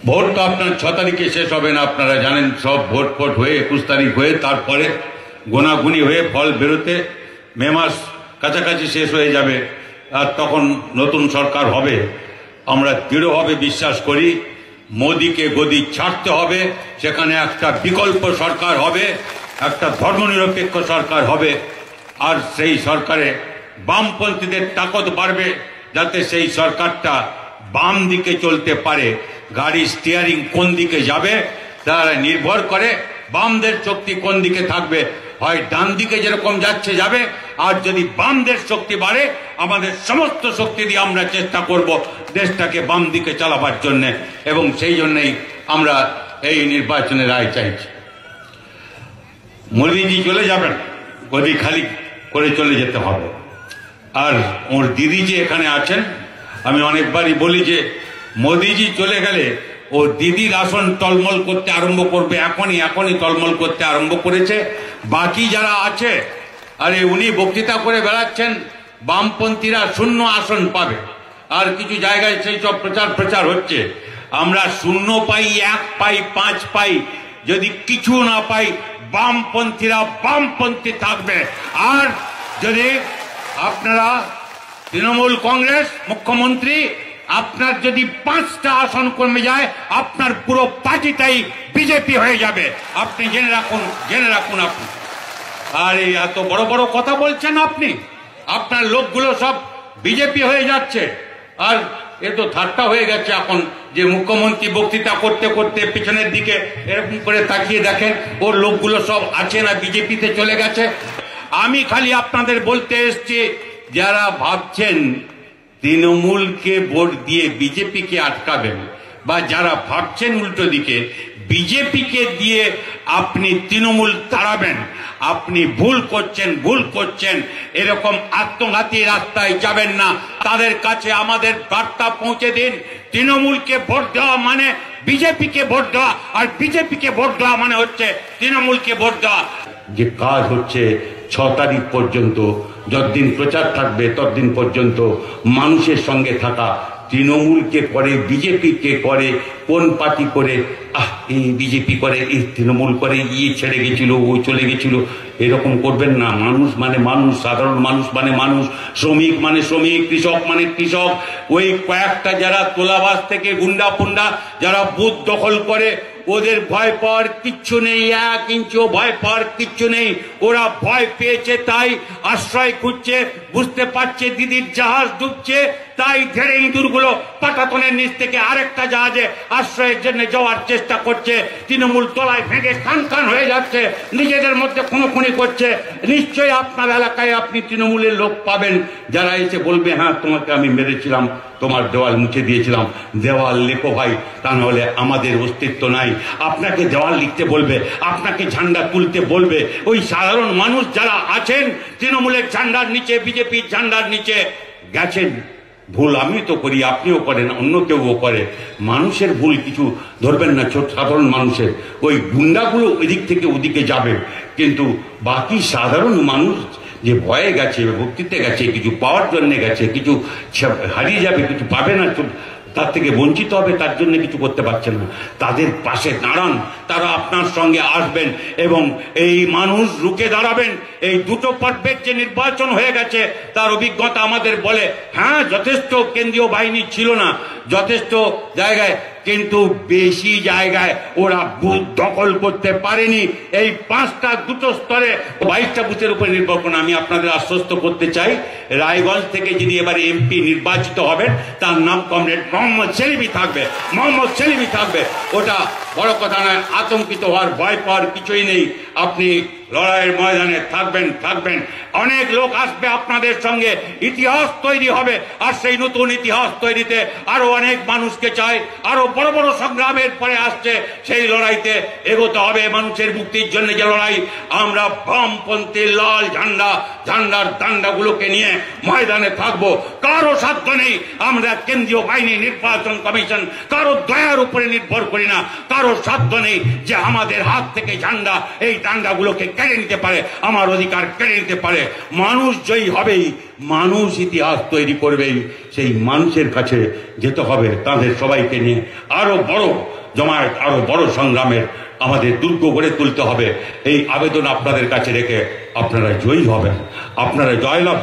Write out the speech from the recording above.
Vote তো আপনার 6 তারিখে শেষ হবে না, আপনারা জানেন। সব ভোট হয়ে 21 তারিখ হয়ে তারপরে গোনাগুনি হয়ে ফল বেরোতে মে মাস কাছাকাছি শেষ হয়ে যাবে, আর তখন নতুন সরকার হবে। আমরা দৃঢ়ভাবে বিশ্বাস করি মোদিকে গদি ছাড়তে হবে, সেখানে একটা বিকল্প সরকার হবে, একটা ধর্মনিরপেক্ষ সরকার হবে, আর সেই সরকারে বামপন্থীদের তাকত বাড়বে, যাতে সেই সরকারটা বাম দিকে চলতে পারে। গাড়ির স্টিয়ারিং কোন দিকে যাবে তারা নির্ভর করে বামদের শক্তি কোন দিকে থাকবে। হয় ডান দিকে যেরকম যাচ্ছে যাবে, আর যদি বামদের শক্তি বাড়ে আমাদের সমস্ত শক্তি দিয়ে আমরা চেষ্টা করব দেশটাকে বাম দিকে চালাবার জন্য, এবং সেই জন্যই আমরা এই নির্বাচনে রায় চাইছি। মোদিজি চলে যাবেন, গদি খালি করে চলে যেতে হবে। আর ওর দিদি যে এখানে আছেন, আমি অনেকবারই বলি যে মোদিজি চলে গেলে ও দিদির আসন টলমল করতে আরম্ভ করবে, এখনই টলমল করতে আরম্ভ করেছে। বাকি যারা আছে, আরে উনি বক্তৃতা করে বেড়াচ্ছেন বামপন্থীরা 0 আসন পাবে, আর কিছু জায়গায় সেই সব প্রচার হচ্ছে। আমরা 0 পাই, 1 পাই, 5 পাই, যদি কিছু না পাই বামপন্থীরা বামপন্থী থাকবে। আর যদি আপনারা তৃণমূল কংগ্রেস মুখ্যমন্ত্রী আপনার যদি 5টা আসন কমে যায় আপনার পুরো পার্টিটাই বিজেপি হয়ে যাবে, আপনি জেনে রাখুন আপনি। আর এই এত বড় বড় কথা বলছেন আপনি, আপনার লোকগুলো সব বিজেপি হয়ে যাচ্ছে। আর এ তো ঠাট্টা হয়ে গেছে এখন, যে মুখ্যমন্ত্রী বক্তৃতা করতে করতে পিছনের দিকে এরকম করে তাকিয়ে দেখেন ওর লোকগুলো সব আছে না বিজেপিতে চলে গেছে। আমি খালি আপনাদের বলতে এসেছি, যারা ভাবছেন তৃণমূলকে ভোট দিয়ে বিজেপিকে আটকাবেন, বা যারা ভাবছেন উল্টো দিকে বিজেপিকে দিয়ে আপনি তৃণমূল তাড়াবেন, আপনি ভুল করছেন। এরকম আত্মঘাতী রাস্তায় যাবেন না। তাদের কাছে আমাদের বার্তা পৌঁছে দিন, তৃণমূলকে ভোট দেওয়া মানে বিজেপিকে ভোট দেওয়া, আর বিজেপিকে ভোট দেওয়া মানে হচ্ছে তৃণমূলকে ভোট দেওয়া। যে কাজ হচ্ছে 6 তারিখ পর্যন্ত, যতদিন প্রচার থাকবে ততদিন পর্যন্ত মানুষের সঙ্গে থাকা, তৃণমূলকে করে বিজেপিকে করে, কোন পার্টি করে এই বিজেপি করে, এই তৃণমূল করে, ছেড়ে গেছিল, ও চলে গেছিল, এরকম করবেন না। মানুষ মানে মানুষ, সাধারণ মানুষ মানে মানুষ, শ্রমিক মানে শ্রমিক, কৃষক মানে কৃষক। ওই কয়েকটা যারা তোলাবাজ থেকে গুন্ডা পুন্ডা যারা বুথ দখল করে, ওদের ভয় পাওয়ার কিচ্ছু নেই, 1 ইঞ্চিও ভয় পাওয়ার কিচ্ছু নেই। ওরা ভয় পেয়েছে তাই আশ্রয় খুঁজছে, বুঝতে পারছে দিদির জাহাজ ডুবছে, তাই ধেড়ে ইঁদুরগুলো পাটাতনের নিচ থেকে আরেকটা জাহাজে আশ্রয়ের জন্য যাওয়ার চেষ্টা করছে। তৃণমূল তলায় ভেঙে খান হয়ে যাচ্ছে, নিজেদের মধ্যে খুনোখুনি করছে। নিশ্চয়ই আপনার এলাকায় আপনি তৃণমূলের লোক পাবেন যারা এসে বলবে, হ্যাঁ তোমাকে আমি মেরেছিলাম, তোমার দেওয়াল মুছে দিয়েছিলাম, দেওয়াল লেখো ভাই, তা নাহলে আমাদের অস্তিত্ব নাই। আপনাকে দেওয়াল লিখতে বলবে, আপনাকে ঝান্ডা তুলতে বলবে। ওই সাধারণ মানুষ যারা আছেন তৃণমূলের ঝান্ডার নিচে, বিজেপির ঝান্ডার নিচে গেছেন। ভুল আমি তো করি, আপনিও করেন, অন্য কেউও করে। মানুষের ভুল কিছু ধরবেন না, সাধারণ মানুষের। ওই গুন্ডাগুলো ওইদিক থেকে ওদিকে যাবে, কিন্তু বাকি সাধারণ মানুষ যে ভয়ে গেছে, ভক্তিতে গেছে, কিছু পাওয়ার জন্য গেছে, কিছু হারিয়ে যাবে, কিছু পাবে না, তার থেকে বঞ্চিত হবে, তার জন্য কিছু করতে পারছেন না, তাদের পাশে দাঁড়ান। তারা আপনার সঙ্গে আসবেন এবং এই মানুষ রুখে দাঁড়াবেন। এই 2টো পর্বের যে নির্বাচন হয়ে গেছে তার অভিজ্ঞতা আমাদের বলে, হ্যাঁ যথেষ্ট কেন্দ্রীয় বাহিনী ছিল না যথেষ্ট জায়গায়, কিন্তু বেশি জায়গায় ওরা বুথ দখল করতে পারেনি। এই 5টা 2টো স্তরে 22টা বুথের উপর নির্ভর করে। আমি আপনাদের আশ্বস্ত করতে চাই, রায়গঞ্জ থেকে যিনি এবারে এমপি নির্বাচিত হবেন তার নাম কমরেড মোহাম্মদ সেলিমি থাকবে। ওটা বড় কথা নয়, আতঙ্কিত হওয়ার, ভয় পাওয়ার কিছুই নেই। আপনি লড়াইয়ের ময়দানে থাকবেন। অনেক লোক আসবে আপনাদের সঙ্গে, ইতিহাস তৈরি হবে, আর সেই নতুন ইতিহাস তৈরিতে আরো অনেক মানুষকে চাই। আরো বড় বড় সংগ্রামের পরে আসছে, সেই লড়াইতে এগোতে হবে। মানুষের মুক্তির জন্য যে লড়াই, আমরা বামপন্থী লাল ঝান্ডার ডান্ডাগুলোকে নিয়ে ময়দানে থাকবো। কারো সাধ্য নেই, আমরা কেন্দ্রীয় বাহিনী, নির্বাচন কমিশন কারো দয়ার উপরে নির্ভর করি না। কারো সাধ্য নেই যে আমাদের হাত থেকে ঝান্ডা, এই ডান্ডাগুলোকে কেড়ে নিতে পারে, আমার অধিকার কেড়ে নিতে পারে। মানুষ জয়ী হবেই, মানুষ ইতিহাস তৈরি করবেই। সেই মানুষের কাছে যেতে হবে, তাদের সবাইকে নিয়ে আরো বড় জমায়েত, আরো বড় সংগ্রামের আমাদের দুর্গ গড়ে তুলতে হবে। এই আবেদন আপনাদের কাছে রেখে আপনারা জয়ী হবেন, আপনারা জয়লাভ